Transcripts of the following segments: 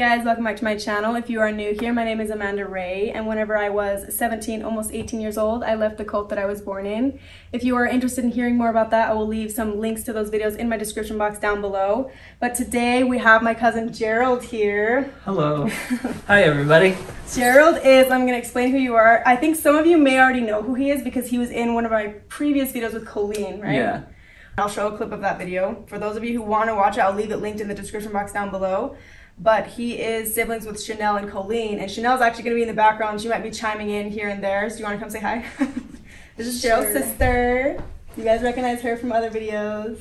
guys, welcome back to my channel. If you are new here, my name is Amanda Ray, and whenever I was 17, almost 18 years old, I left the cult that I was born in. If you are interested in hearing more about that, I will leave some links to those videos in my description box down below. But today we have my cousin Gerald here. Hello. Hi everybody. Gerald is, I'm going to explain who you are. I think some of you may already know who he is because he was in one of my previous videos with Kollene, right? Yeah. I'll show a clip of that video. For those of you who want to watch it, I'll leave it linked in the description box down below. But he is siblings with Shanell and Kollene, and Shanell's actually going to be in the background. She might be chiming in here and there. So do you want to come say hi? This is Gerald's sister. You guys recognize her from other videos.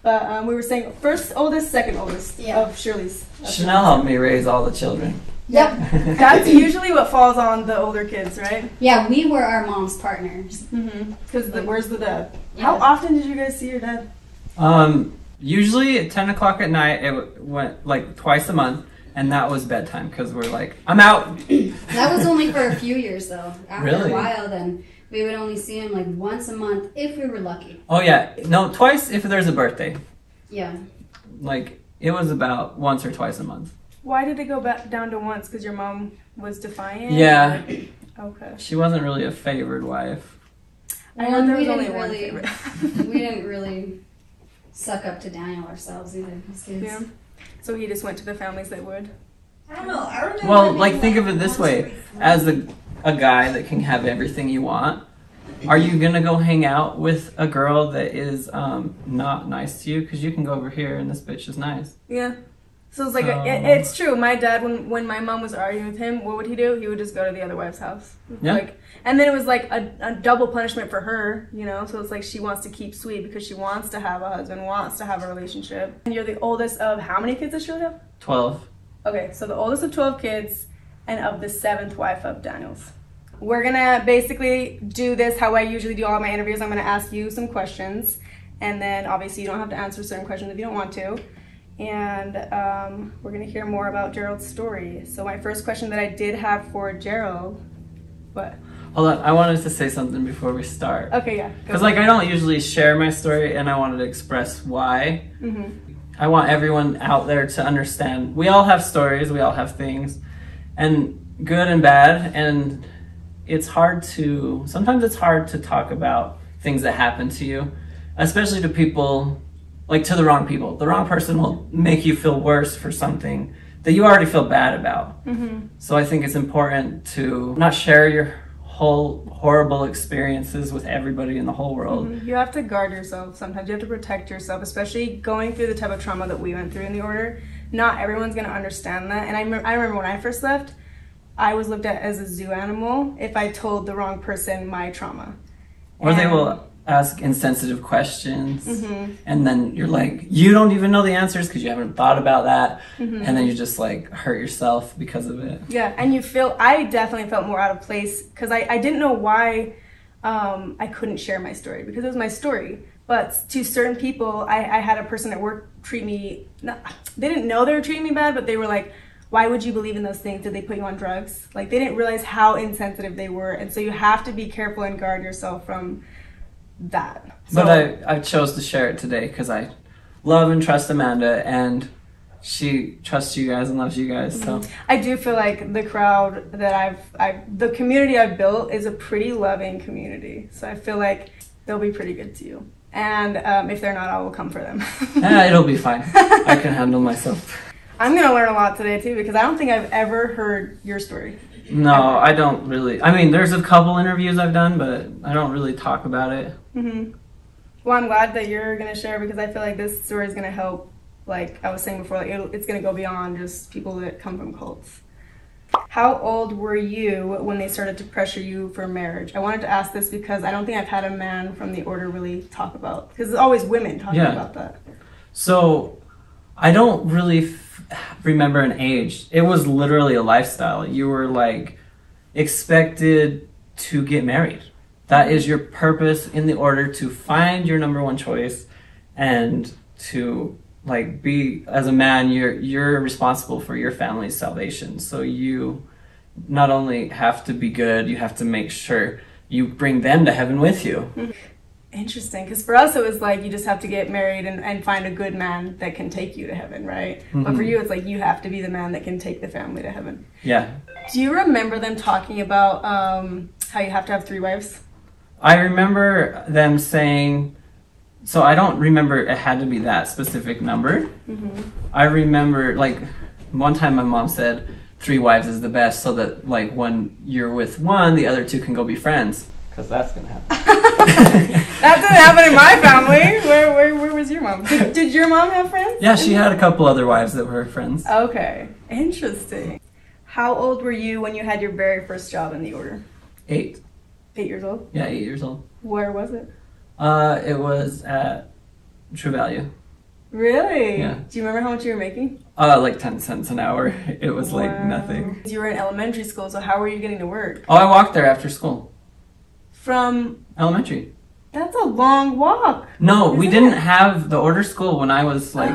But we were saying first oldest, second oldest of Shirley's. Shanell helped me raise all the children. Yep. That's usually what falls on the older kids, right? Yeah, we were our mom's partners. Because where's the dad? Yeah. How often did you guys see your dad? Usually at 10 o'clock at night, it went like twice a month, and that was bedtime because we're like, I'm out. That was only for a few years though. After Really? a while, then we would only see him like once a month if we were lucky. Oh yeah, no, twice if there's a birthday. Yeah. Like it was about once or twice a month. Why did it go back down to once? Because your mom was defiant? Yeah. Okay. She wasn't really a favored wife. I heard there was we only didn't one really, favorite. we didn't really suck up to Daniel ourselves either as kids. Yeah. So he just went to the families that would? I don't know. I remember. Well, like think of it this way: as a guy that can have everything you want, are you gonna go hang out with a girl that is not nice to you? Because you can go over here and this bitch is nice. Yeah. So it's like, it's true. My dad, when my mom was arguing with him, what would he do? He would just go to the other wife's house. Yeah. Like, and then it was like a double punishment for her, you know? So it's like she wants to keep sweet because she wants to have a husband, wants to have a relationship. And you're the oldest of how many kids does she have? 12. Okay, so the oldest of 12 kids and of the 7th wife of Daniel's. We're gonna basically do this how I usually do all my interviews. I'm gonna ask you some questions, and then obviously you don't have to answer certain questions if you don't want to. And we're gonna hear more about Gerald's story. So my first question that I did have for Gerald, what? Hold on, I wanted to say something before we start. Okay, yeah. Because like I don't usually share my story, and I wanted to express why. I want everyone out there to understand. We all have stories, we all have things, and good and bad, and sometimes it's hard to talk about things that happen to you, especially to people, like to the wrong people. The wrong person will make you feel worse for something that you already feel bad about. So I think it's important to not share your whole horrible experiences with everybody in the whole world. You have to guard yourself sometimes. You have to protect yourself, especially going through the type of trauma that we went through in the order. Not everyone's gonna understand that. And I remember when I first left, I was looked at as a zoo animal if I told the wrong person my trauma. Or they will ask insensitive questions, and then you're like, you don't even know the answers because you haven't thought about that, and then you just like hurt yourself because of it. Yeah, and I definitely felt more out of place because I didn't know why I couldn't share my story because it was my story. But to certain people, I had a person at work treat me, they didn't know they were treating me bad, but they were like, why would you believe in those things? Did they put you on drugs? Like they didn't realize how insensitive they were. And so you have to be careful and guard yourself from that. So, but I chose to share it today because I love and trust Amanda, and she trusts you guys and loves you guys. So I do feel like the crowd that the community I've built is a pretty loving community. So I feel like they'll be pretty good to you. And if they're not, I will come for them. Yeah, it'll be fine. I can handle myself. I'm gonna learn a lot today too because I don't think I've ever heard your story. No, ever. I don't really. I mean, there's a couple interviews I've done, but I don't really talk about it. Well, I'm glad that you're gonna share because I feel like this story is gonna help. Like I was saying before, like it's gonna go beyond just people that come from cults. How old were you when they started to pressure you for marriage? I wanted to ask this because I don't think I've had a man from the order really talk about, because it's always women talking about that. So I don't really remember an age. It was literally a lifestyle. You were like expected to get married. That is your purpose in the order, to find your number one choice and to like be, as a man, you're responsible for your family's salvation. So you not only have to be good, you have to make sure you bring them to heaven with you. Interesting, because for us it was like you just have to get married and find a good man that can take you to heaven, right? But for you it's like you have to be the man that can take the family to heaven. Yeah. Do you remember them talking about how you have to have 3 wives? I remember them saying, so I don't remember it had to be that specific number. I remember, like, one time my mom said 3 wives is the best, so that, like, when you're with one, the other 2 can go be friends. Because that's going to happen. That didn't happen in my family. Where was your mom? Did your mom have friends? Yeah, she had a couple other wives that were friends. Okay, interesting. How old were you when you had your very first job in the order? 8. 8 years old? Yeah, 8 years old. Where was it? It was at True Value. Really? Yeah. Do you remember how much you were making? Like 10 cents an hour. It was like nothing. You were in elementary school, so how were you getting to work? Oh, I walked there after school. From Elementary. That's a long walk. No, we didn't have the order school when I was like...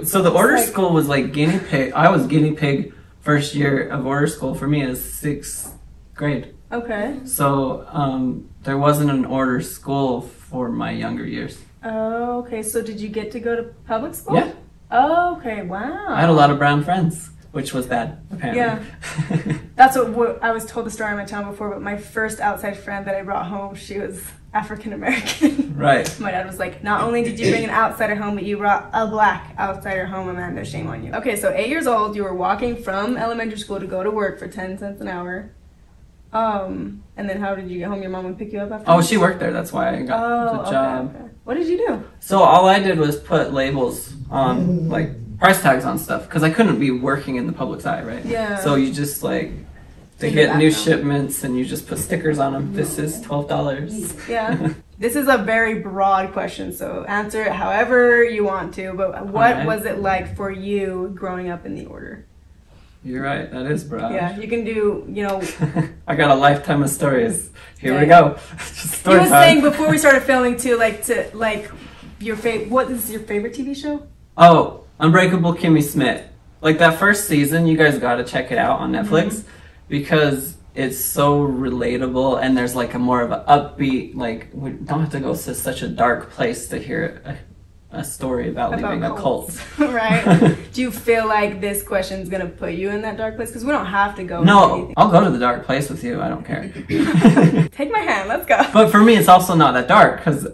so the order like- school was like guinea pig. I was guinea pig first year of order school. For me, is 6th grade. Okay. So there wasn't an order school for my younger years. Oh, okay. So did you get to go to public school? Yeah. Oh, okay. Wow. I had a lot of brown friends, which was bad, apparently. Yeah. That's what I was told the story on my channel before, but my first outside friend that I brought home, she was African American. Right. My dad was like, not only did you bring an outsider home, but you brought a black outsider home, Amanda. Shame on you. Okay, so 8 years old, you were walking from elementary school to go to work for 10 cents an hour. And then how did you get home? Your mom would pick you up after? Oh, she worked there. That's why I got the job. Okay. What did you do? So all I did was put labels on, like, price tags on stuff, because I couldn't be working in the public side, right? Yeah. So you just, like, they get new shipments, and you just put stickers on them. This is $12. Yeah. This is a very broad question, so answer it however you want to, but what was it like for you growing up in the order? You're right, that is broad. Yeah, you can do, I got a lifetime of stories. Here we Yeah. go. Just He story was time. saying before we started filming too, what is your favorite TV show? Oh, Unbreakable Kimmy Schmidt. Like, that first season, you guys got to check it out on Netflix, because it's so relatable, and there's like a more of an upbeat, like, we don't have to go to such a dark place to hear a story about leaving a cult. Right? Do you feel like this question's gonna put you in that dark place? Because we don't have to go into No, anything. I'll go to the dark place with you. I don't care. Take my hand, let's go. But for me, it's also not that dark, because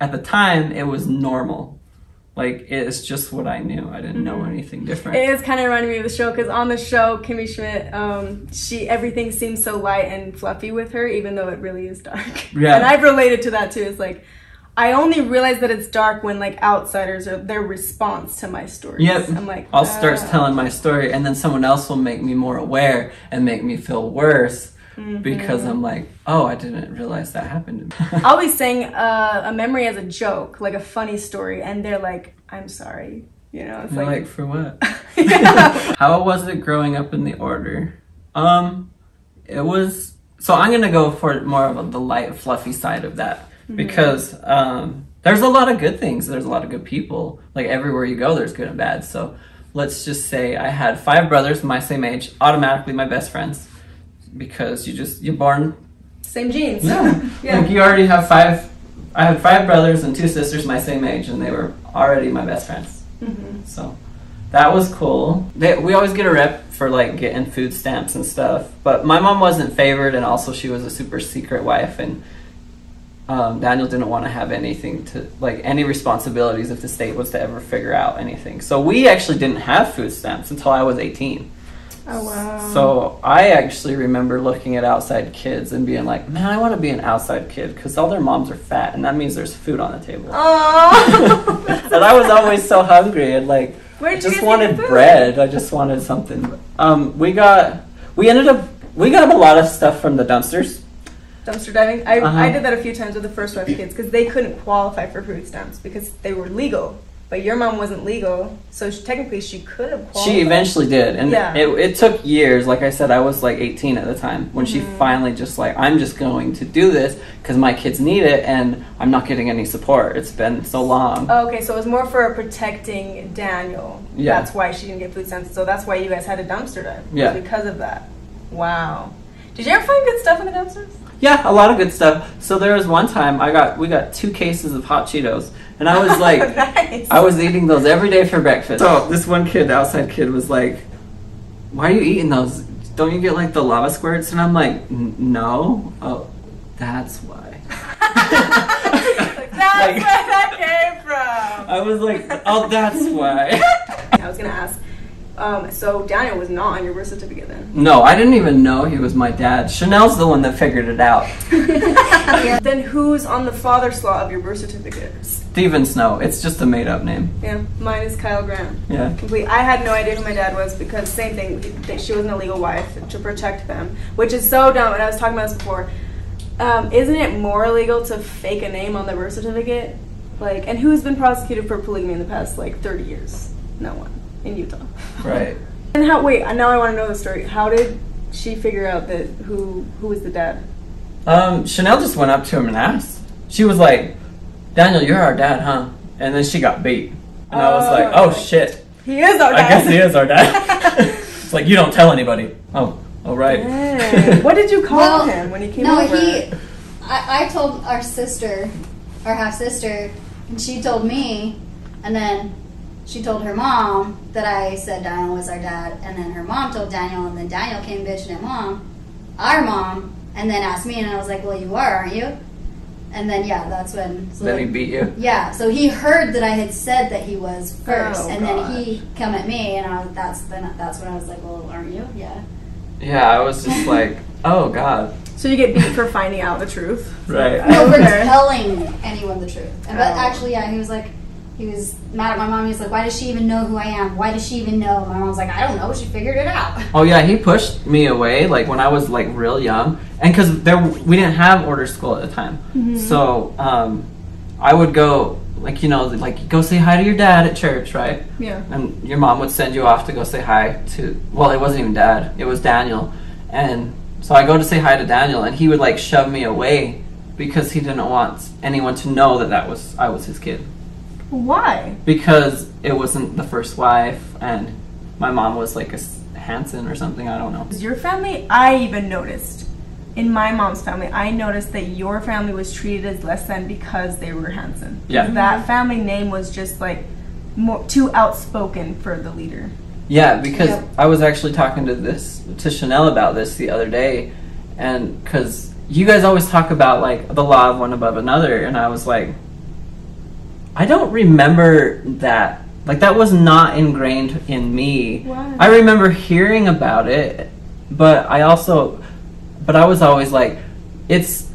at the time, it was normal. Like, it's just what I knew. I didn't know anything different. It is kind of reminding me of the show, because on the show, Kimmy Schmidt, everything seems so light and fluffy with her, even though it really is dark. Yeah. And I've related to that too. It's like, I only realize that it's dark when like outsiders are their response to my stories. Yep. I'm like, I'll start telling my story, and then someone else will make me more aware and make me feel worse, because I'm like, oh, I didn't realize that happened to me. I'll be saying a memory as a joke, like a funny story, and they're like, I'm sorry. It's You're like for what? Yeah. How was it growing up in the order? It was, so I'm gonna go for more of the light, fluffy side of that, because there's a lot of good things. There's a lot of good people. Like, everywhere you go, there's good and bad. So let's just say I had 5 brothers my same age, automatically my best friends, because you're born. Same genes. Yeah. Yeah. Like, you already have 5. I had 5 brothers and 2 sisters my same age, and they were already my best friends. So that was cool. We always get a rep for like getting food stamps and stuff, but my mom wasn't favored, and also she was a super secret wife, and Daniel didn't want to have anything to, like, any responsibilities if the state was to ever figure out anything. So we actually didn't have food stamps until I was 18. Oh, wow. So I actually remember looking at outside kids and being like, man, I want to be an outside kid, because all their moms are fat, and that means there's food on the table. Oh. And I was always so hungry, and like, I just wanted bread. I just wanted something. We got a lot of stuff from the dumpsters. Dumpster diving. I did that a few times with the first wife kids, because they couldn't qualify for food stamps because they were legal. But your mom wasn't legal, so technically she could have qualified. She eventually did, and Yeah. it took years. Like I said, I was like 18 at the time when she finally just like, I'm just going to do this because my kids need it, and I'm not getting any support. It's been so long. Oh, okay, so it was more for protecting Daniel. Yeah. That's why she didn't get food stamps. So that's why you guys had a dumpster dive. Yeah. Because of that. Wow. Did you ever find good stuff in the dumpsters? Yeah, a lot of good stuff. So there was one time we got 2 cases of hot Cheetos, and I was like, Nice. I was eating those every day for breakfast. So this one kid, the outside kid, was like, "Why are you eating those? Don't you get like the lava squirts?" And I'm like, "No." Oh, that's why. That's where that came from. I was like, "Oh, that's why." I was gonna ask. So Daniel was not on your birth certificate then? No, I didn't even know he was my dad. Shanell's the one that figured it out. Then who's on the father's law of your birth certificate? Stephen Snow. It's just a made-up name. Yeah, mine is Kyle Graham. Yeah. Complete. I had no idea who my dad was because same thing. She was an illegal wife to protect them, which is so dumb. And I was talking about this before. Isn't it more illegal to fake a name on the birth certificate? Like, and who's been prosecuted for polygamy in the past 30 years? No one in Utah. Right. And how? Wait, now I want to know the story. How did she figure out that who was the dad? Shanell just went up to him and asked. She was like, "Daniel, you're our dad, huh?" And then she got beat. And I was like, "Oh shit. He is our dad." I guess he is our dad." It's like, "You don't tell anybody." Oh right. Dang. What did you call him when he came over? I told our sister, our half sister, and she told me, and then she told her mom that I said Daniel was our dad, and then her mom told Daniel, and then Daniel came bitching at our mom, and then asked me, and I was like, "Well, you are, aren't you?" And then that's when. So then he beat you. Yeah, so he heard that I had said that he was first, and gosh. then he come at me, and that's when I was like, "Well, aren't you?" Yeah. Yeah, I was just like, "Oh God." So you get beat for finding out the truth. Right. No, for telling anyone the truth. But actually, he was mad at my mom. He was like, "Why does she even know who I am? Why does she even know?" My mom's like, "I don't know. She figured it out." Oh yeah, he pushed me away when I was real young, and because we didn't have order school at the time, so I would go go say hi to your dad at church, right? Yeah. And your mom would send you off to go say hi to. Well, it wasn't even Dad; it was Daniel, and so I go to say hi to Daniel, and he would shove me away because he didn't want anyone to know that I was his kid. Why? Because it wasn't the first wife, and my mom was a Hanson or something. I don't know. Your family, I even noticed. In my mom's family, I noticed that your family was treated as less than because they were Hanson. Yeah. That family name was just more too outspoken for the leader. Yeah, because I was actually talking to Shanell about this the other day, and because you guys always talk about the law of one above another, and I was like, I don't remember that. That was not ingrained in me. Why? I remember hearing about it, but I was always like, it's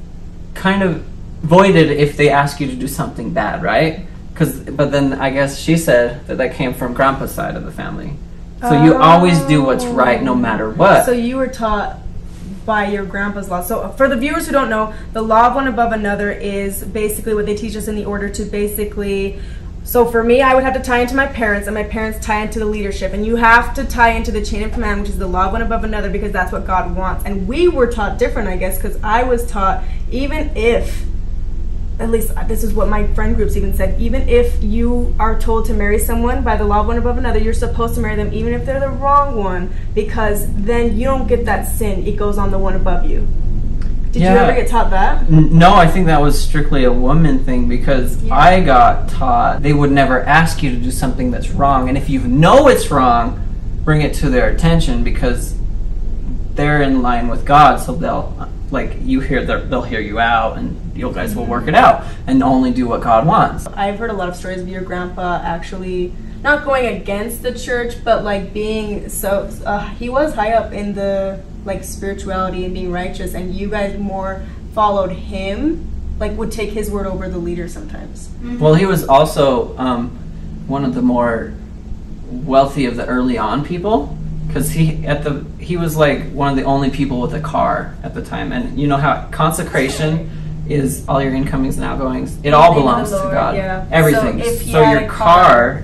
kind of voided if they ask you to do something bad, right? But then I guess she said that came from Grandpa's side of the family. So you always do what's right no matter what. So you were taught by your grandpa's law. So for the viewers who don't know, the law of one above another is basically what they teach us in the order to basically... So for me, I would have to tie into my parents, and my parents tie into the leadership. And you have to tie into the chain of command, which is the law of one above another, because that's what God wants. And we were taught different, I guess, because I was taught, even if, at least this is what my friend groups even said, even if you are told to marry someone by the law of one above another, you're supposed to marry them even if they're the wrong one, because then you don't get that sin. It goes on the one above you. Did you ever get taught that? No, I think that was strictly a woman thing, because I got taught they would never ask you to do something that's wrong, and if you know it's wrong, bring it to their attention, because they're in line with God, so they'll they'll hear you out, and you guys will work it out and only do what God wants. I've heard a lot of stories of your grandpa actually not going against the church, but being so he was high up in the spirituality and being righteous, and you guys more followed him, would take his word over the leader sometimes. Well, he was also one of the more wealthy of the early on people, because he was one of the only people with a car at the time, and you know how consecration is all your incomings and outgoings. It all belongs to God. Yeah. Everything. So your car,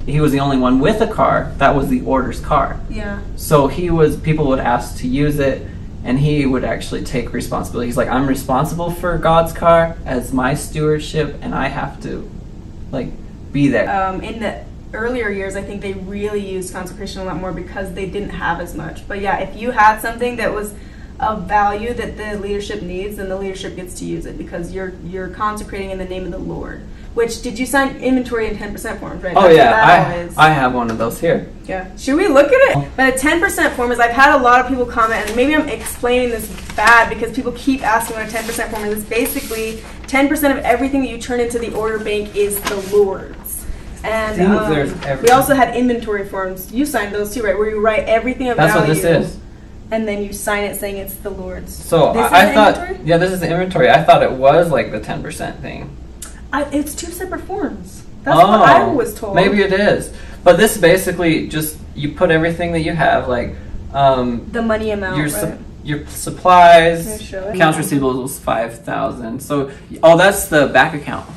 he was the only one with a car. That was the order's car. Yeah. So people would ask to use it, and he would actually take responsibility. He's like, I'm responsible for God's car as my stewardship, and I have to be there. In the earlier years, I think they really used consecration a lot more because they didn't have as much. But yeah, if you had something that was a value that the leadership needs, then the leadership gets to use it because you're consecrating in the name of the Lord. Which, did you sign inventory in 10% forms, right? Oh, That's yeah. I have one of those here. Yeah. Should we look at it? But a 10% form is, I've had a lot of people comment, and maybe I'm explaining this bad because people keep asking what a 10% form is. It's basically 10% of everything that you turn into the order bank is the Lord's. And we also had inventory forms. You signed those too, right? Where you write everything of value. That's what this is. And then you sign it saying it's the Lord's. So I thought, inventory? Yeah, this is the inventory. I thought it was like the 10% thing. It's two separate forms. That's what I was told. Maybe it is. But this basically just, you put everything that you have, like the money amount, your supplies, accounts receivable was 5,000. So, that's the back account.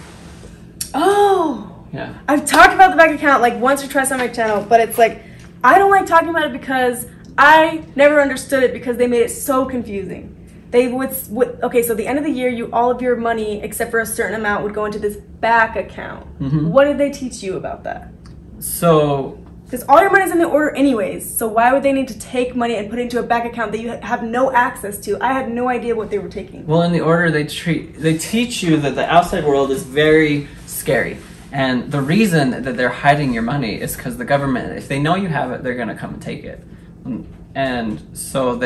Oh. Yeah. I've talked about the bank account like once or twice on my channel, but it's like, I don't like talking about it because I never understood it because they made it so confusing. They would okay, so the end of the year, all of your money, except for a certain amount, would go into this back account. Mm-hmm. What did they teach you about that? So, because all your money's in the order anyways, so why would they need to take money and put it into a bank account that you have no access to? I had no idea what they were taking. Well, in the order, they teach you that the outside world is very scary. And the reason that they're hiding your money is because the government, if they know you have it, they're going to come and take it. And so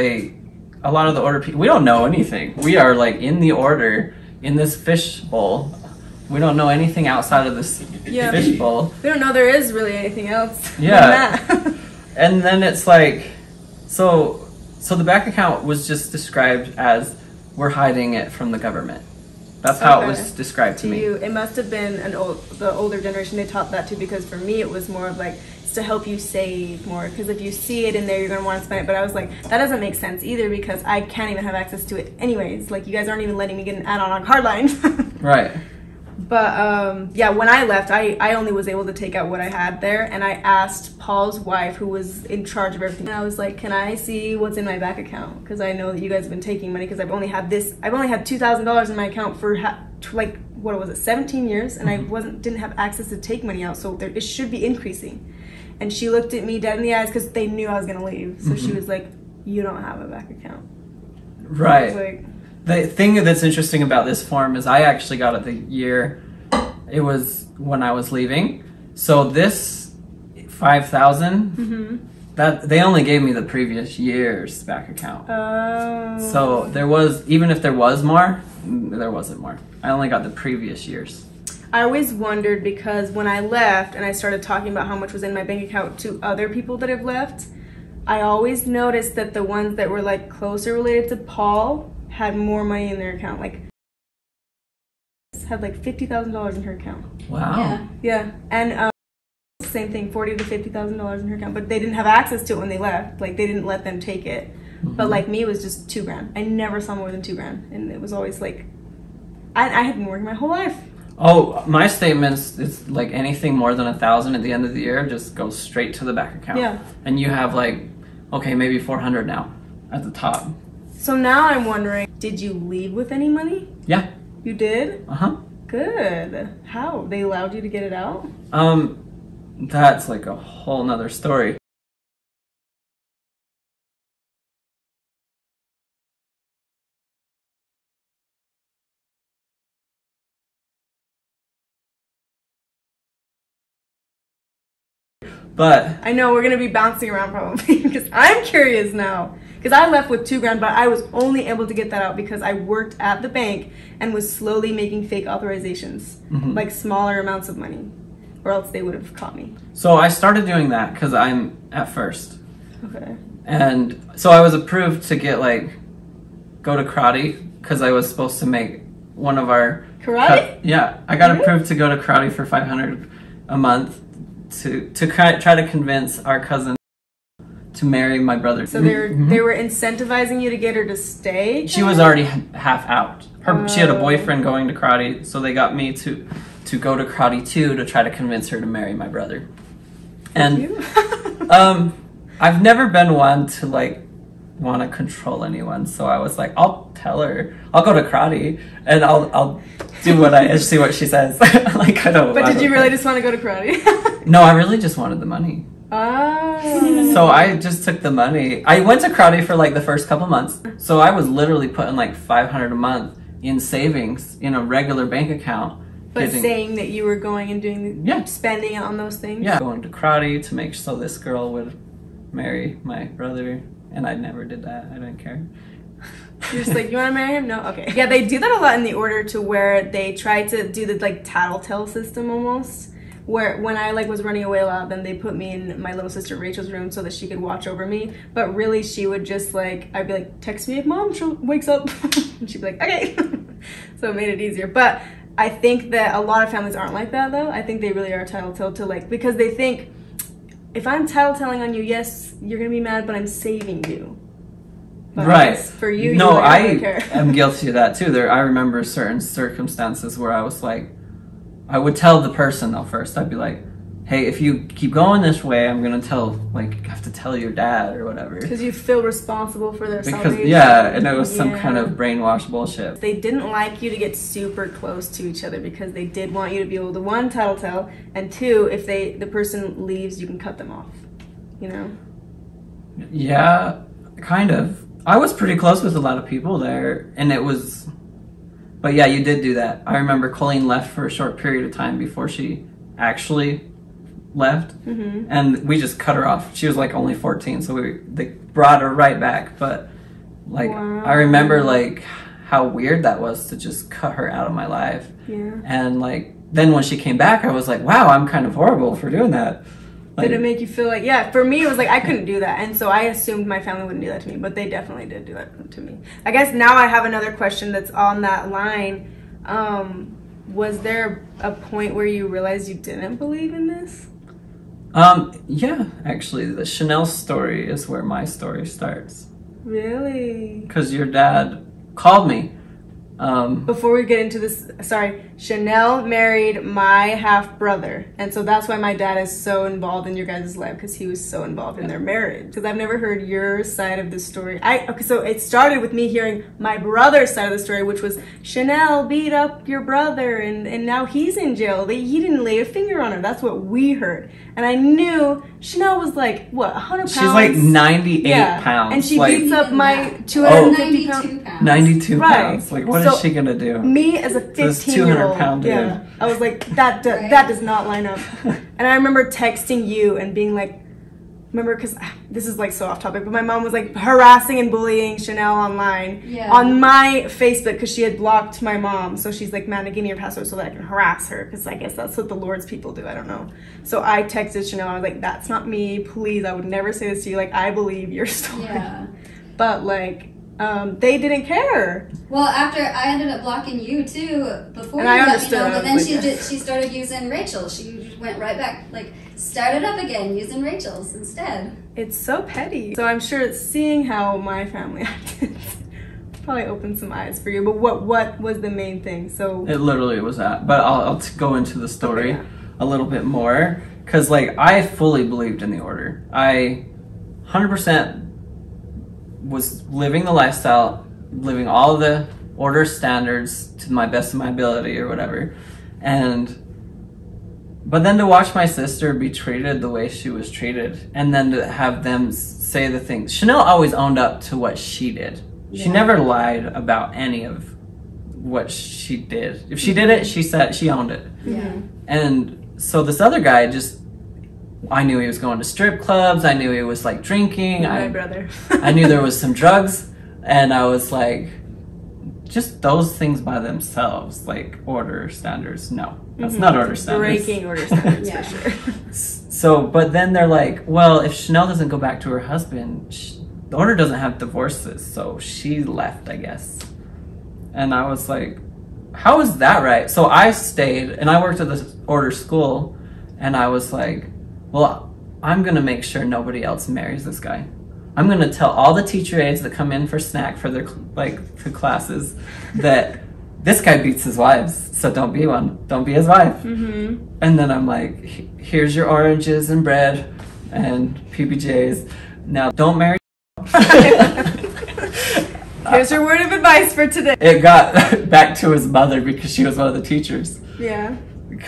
a lot of the order people, we don't know anything. We are like in the order, in this fish bowl. We don't know anything outside of this fish bowl. We don't know there is really anything else. Yeah. Than that. And then it's like, so the bank account was just described as we're hiding it from the government. That's how it was described to me. It must have been the older generation. They taught that too, because for me it was more of like, it's to help you save more. Because if you see it in there, you're going to want to spend it. But I was like, that doesn't make sense either because I can't even have access to it anyways. Like, you guys aren't even letting me get an add-on on Cardline. Right. But yeah, when I left, I only was able to take out what I had there, and I asked Paul's wife, who was in charge of everything, and I was like, can I see what's in my bank account? Because I know that you guys have been taking money, because I've only had $2,000 in my account for like, what was it, 17 years, and I didn't have access to take money out, so it should be increasing. And she looked at me dead in the eyes because they knew I was gonna leave, so she was like, you don't have a bank account. Right. I was like, the thing that's interesting about this form is I actually got it the year it was when I was leaving. So this 5,000, that they only gave me the previous year's bank account. Oh. So there was, even if there was more, there wasn't more. I only got the previous year's. I always wondered because when I left and I started talking about how much was in my bank account to other people that have left, I always noticed that the ones that were like closer related to Paul had more money in their account. Like, had like $50,000 in her account. Wow. Yeah. And same thing, $40,000 to $50,000 in her account. But they didn't have access to it when they left. Like, they didn't let them take it. But like me, it was just $2,000. I never saw more than $2,000, and it was always like, I had been working my whole life. Oh, my statements is like anything more than 1,000 at the end of the year just goes straight to the bank account. Yeah. And you have like, okay, maybe 400 now at the top. So now I'm wondering, did you leave with any money? Yeah. You did? Uh-huh. Good. How? They allowed you to get it out? That's like a whole nother story. But I know we're gonna be bouncing around probably because I'm curious now. Because I left with $2,000, but I was only able to get that out because I worked at the bank and was slowly making fake authorizations, like smaller amounts of money, or else they would have caught me. So I started doing that because I'm at first. Okay. And so I was approved to get go to karate because I was supposed to make one of our karate. Yeah, I got approved to go to karate for $500 a month to try to convince our cousin to marry my brother. So they were incentivizing you to get her to stay? She was already half out. She had a boyfriend going to karate, so they got me to go to karate too to try to convince her to marry my brother. And I've never been one to want to control anyone, so I was like, I'll tell her I'll go to karate and I'll do and see what she says. I don't. But did you really just want to go to karate? No, I really just wanted the money. Oh. So I just took the money. I went to karate for like the first couple months. So I was literally putting like $500 a month in savings in a regular bank account. But saying that you were going and doing spending on those things? Yeah, going to karate to make so this girl would marry my brother. And I never did that. I didn't care. You're just like, you want to marry him? No? Okay. Yeah, they do that a lot in the order to where they try to do the like tattletale system almost. Where when I like was running away a lot, then they put me in my little sister Rachel's room so that she could watch over me. But really, she would just like, I'd be like, text me if mom wakes up. And she'd be like, okay. So it made it easier. But I think that a lot of families aren't like that though. I think they really are tattletale to like, because they think, if I'm tattletelling on you, yes, you're going to be mad, but I'm saving you. But right. For you, no, like, I don't care. am guilty of that too. I remember certain circumstances where I was like, I would tell the person though first. I'd be like, hey, if you keep going this way, I'm gonna have to tell your dad or whatever. Because you feel responsible for their salvation. Yeah, and it was some kind of brainwash bullshit. They didn't like you to get super close to each other because they did want you to be able to, one, tattletale, and two, if the person leaves, you can cut them off. You know? Yeah, kind of. I was pretty close with a lot of people there, and it was... But yeah, you did do that. I remember Kollene left for a short period of time before she actually left, and we just cut her off. She was like only 14, so they brought her right back. But like, wow. I remember like how weird that was to just cut her out of my life. Yeah. And like then when she came back, I was like, wow, I'm kind of horrible for doing that. Like, did it make you feel like, yeah, for me it was like I couldn't do that, and so I assumed my family wouldn't do that to me, but they definitely did do that to me. I guess now I have another question that's on that line. Was there a point where you realized you didn't believe in this? Yeah, actually, the Shanell story is where my story starts. Really? Because your dad called me. Before we get into this, sorry, Shanell married my half-brother, and so that's why my dad is so involved in your guys' life, because he was so involved in their marriage. Because I've never heard your side of the story. Okay, so it started with me hearing my brother's side of the story, which was Shanell beat up your brother, and now he's in jail. He didn't lay a finger on her. That's what we heard. And I knew Shanell was like, what, 100 pounds? She's like 98 pounds. And she like, beats up my 250 pounds. 92 right. pounds. Like, what is she going to do? Me as a 15-year-old, 200-pound dude. Yeah, I was like, that does not line up. And I remember texting you and being like, because this is like so off topic, but my mom was like harassing and bullying Shanell online on my Facebook because she had blocked my mom. So she's like, man, give me your password so that I can harass her, because I guess that's what the Lord's people do. I don't know. So I texted Shanell. I was like, that's not me. Please, I would never say this to you. Like, I believe your story. Yeah. But like, they didn't care. Well, after I ended up blocking you too, before and you I let me know, but then like, she started using Rachel. She went right back, like started up again using Rachel's instead. It's so petty. So I'm sure seeing how my family acted probably opened some eyes for you. But what was the main thing? So it literally was that. But I'll go into the story a little bit more, because like I fully believed in the order. I 100% was living the lifestyle, living all of the order standards to my best of my ability or whatever. But then to watch my sister be treated the way she was treated, and then to have them say the things. Shanell always owned up to what she did. Yeah. She never lied about any of what she did. If she did it, she said she owned it. Yeah. And so this other guy I knew he was going to strip clubs. I knew he was like drinking. My brother. I knew there was some drugs, and I was like, just those things by themselves, like order standards. No, that's not order standards. Breaking order standards for sure. So, but then they're like, well, if Shanell doesn't go back to her husband, the order doesn't have divorces, so she left, I guess. And I was like, how is that right? So I stayed, and I worked at the order school, and I was like, well, I'm going to make sure nobody else marries this guy. I'm going to tell all the teacher aides that come in for snack for their to classes that this guy beats his wives, so don't be one. Don't be his wife. Mm-hmm. And then I'm like, here's your oranges and bread and PBJs. Now don't marry. Here's your word of advice for today. It got back to his mother because she was one of the teachers. Yeah.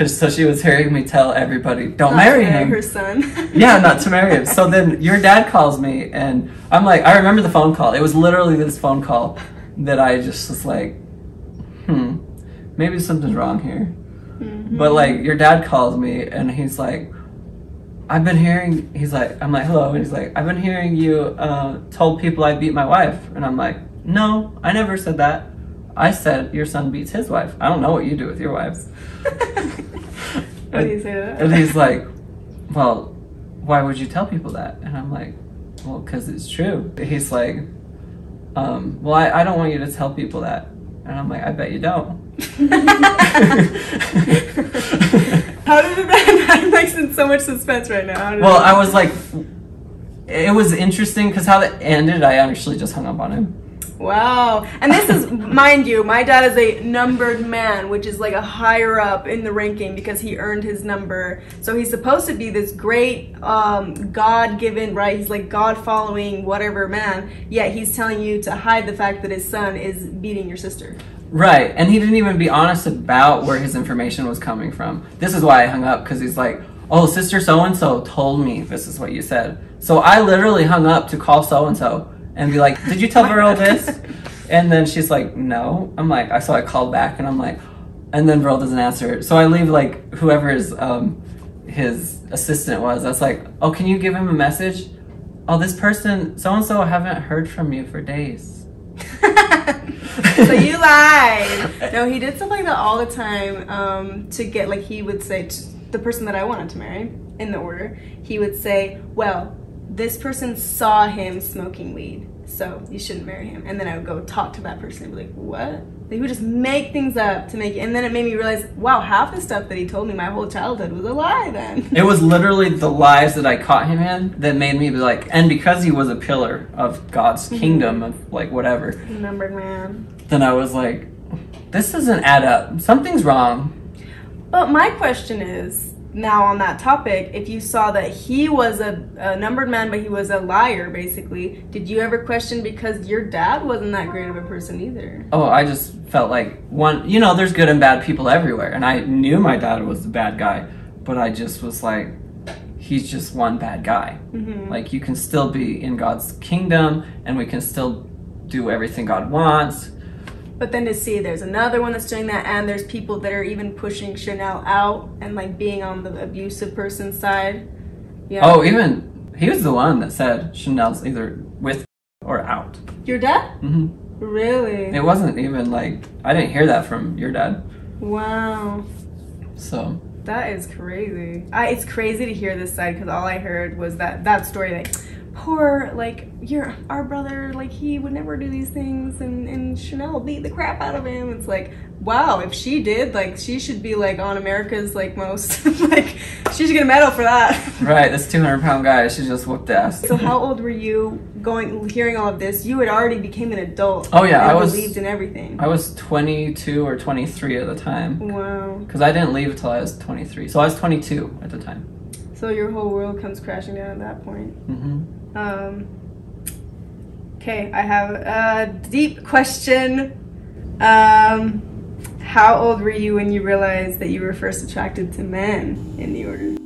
so she was hearing me tell everybody, don't Not marry to him. her son. Yeah, not to marry him. So then your dad calls me, and I'm like, I remember the phone call. It was literally this phone call that I just was like, maybe something's wrong here. But like, your dad calls me, and he's like, I'm like, hello, and he's like, I've been hearing you told people I beat my wife. And I'm like, no, I never said that. I said your son beats his wife. I don't know what you do with your wives. What do you say to that? And he's like, well, why would you tell people that? And I'm like, well, because it's true. He's like, well, I don't want you to tell people that. And I'm like, I bet you don't. How did that? I'm like in so much suspense right now. Well, I was like, it was interesting because how it ended, I actually just hung up on him. Wow. And this is, mind you, my dad is a numbered man, which is like a higher up in the ranking because he earned his number. So he's supposed to be this great God-given, right? He's like God-following whatever man, yet he's telling you to hide the fact that his son is beating your sister. Right, and he didn't even be honest about where his information was coming from. This is why I hung up, because he's like, oh, sister so-and-so told me this is what you said. So I literally hung up to call so-and-so and be like, did you tell Beryl this? And then she's like, no. I'm like, so I called back, and I'm like, and then Beryl doesn't answer. So I leave like whoever his assistant was. I was like, oh, can you give him a message? Oh, this person, so-and-so, haven't heard from you for days. So you lied. No, he did stuff like that all the time to get, like, he would say to the person that I wanted to marry in the order, he would say, well, this person saw him smoking weed, so you shouldn't marry him. And then I would go talk to that person and be like, what? He would just make things up to make it. And then it made me realize, wow, half the stuff that he told me my whole childhood was a lie then. It was literally the lies that I caught him in that made me be like, and because he was a pillar of God's kingdom, of like whatever. Numbered man. Then I was like, this doesn't add up. Something's wrong. But my question is, now on that topic, if you saw that he was a numbered man, but he was a liar, basically, did you ever question because your dad wasn't that great of a person either? Oh, I just felt like there's good and bad people everywhere. And I knew my dad was the bad guy, but I just was like, he's just one bad guy. Like, you can still be in God's kingdom and we can still do everything God wants. But then to see there's another one that's doing that, and there's people that are even pushing Shanell out and like being on the abusive person's side. Yeah. Oh, even he was the one that said Shanell's either with or out. Your dad? Really? It wasn't even like, I didn't hear that from your dad. Wow. So. That is crazy. It's crazy to hear this side because all I heard was that story, like, poor, like, our brother, like, he would never do these things, and Shanell beat the crap out of him. It's like, wow, if she did, like, she should be like on America's like most like, she should get a medal for that. Right, this 200-pound guy, she just whooped ass. So how old were you hearing all of this? You had already became an adult. Oh yeah, I believed in everything. I was 22 or 23 at the time. Wow. Because I didn't leave until I was 23, so I was 22 at the time. So your whole world comes crashing down at that point. Okay, I have a deep question. How old were you when you realized that you were first attracted to men in the order?